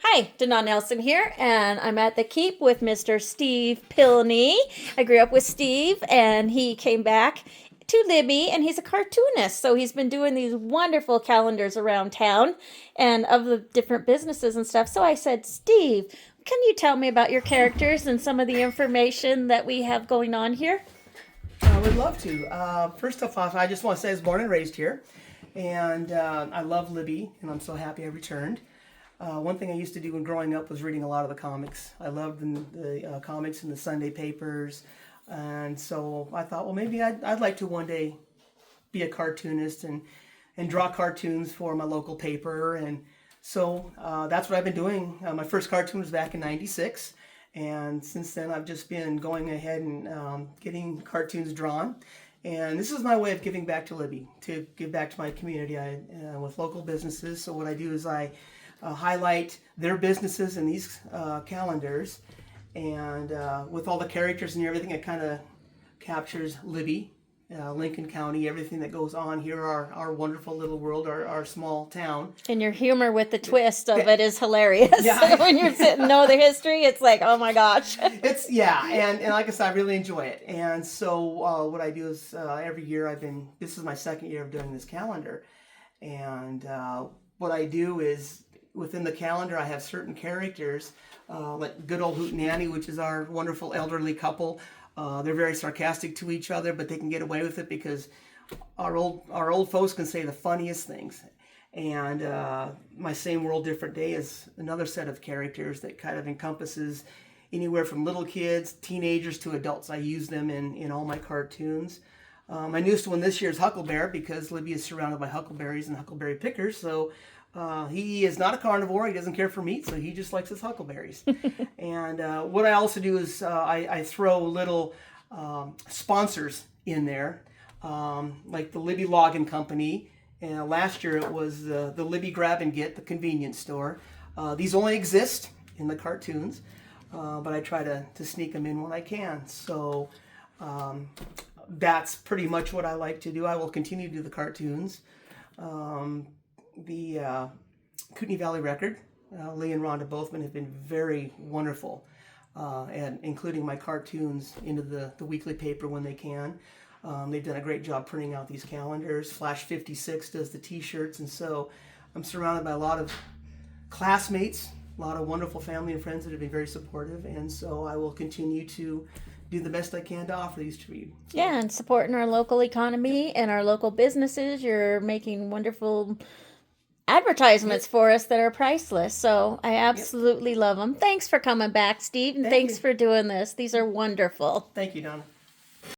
Hi, Dana Nelson here, and I'm at the Keep with Mr. Steve Pilney. I grew up with Steve, and he came back to Libby, and he's a cartoonist. So he's been doing these wonderful calendars around town and of the different businesses and stuff. So I said, Steve, can you tell me about your characters and some of the information that we have going on here? I would love to. First off, I just want to say I was born and raised here, and I love Libby, and I'm so happy I returned. One thing I used to do when growing up was reading a lot of the comics. I loved the comics in the Sunday papers, and so I thought, well, maybe I'd like to one day be a cartoonist and draw cartoons for my local paper, and so that's what I've been doing. My first cartoon was back in '96. And since then, I've just been going ahead and getting cartoons drawn. And this is my way of giving back to Libby, to give back to my community with local businesses. So what I do is I highlight their businesses in these calendars. And with all the characters and everything, it kind of captures Libby, Lincoln County, everything that goes on here, our wonderful little world, our small town. And your humor with the twist of it is hilarious. Yeah. When you're sitting know the history, it's like, oh my gosh. And like I said, I really enjoy it. And so what I do is every year this is my second year of doing this calendar. And what I do is within the calendar, I have certain characters, like good old Hoot Nanny, which is our wonderful elderly couple. They're very sarcastic to each other, but they can get away with it because our old folks can say the funniest things. And my Same World, Different Day is another set of characters that kind of encompasses anywhere from little kids, teenagers to adults. I use them in all my cartoons. My newest one this year is Huckleberry because Libby is surrounded by huckleberries and huckleberry pickers. So he is not a carnivore. He doesn't care for meat, so he just likes his huckleberries. And what I also do is I throw little sponsors in there, like the Libby Logging Company. And last year it was the Libby Grab and Get, the convenience store. These only exist in the cartoons, but I try to sneak them in when I can. So that's pretty much what I like to do. I will continue to do the cartoons. The Kootenai Valley Record, Lee and Rhonda Bothman have been very wonderful, and including my cartoons into the weekly paper when they can. They've done a great job printing out these calendars. Flash 56 does the t-shirts, and so I'm surrounded by a lot of classmates, a lot of wonderful family and friends that have been very supportive, and so I will continue to do the best I can to offer these to you. So, Yeah, and supporting our local economy and our local businesses. You're making wonderful advertisements for us that are priceless. So I absolutely love them. Thanks for coming back, Steve, and Thank thanks you. for doing this. These are wonderful. Thank you, Donna.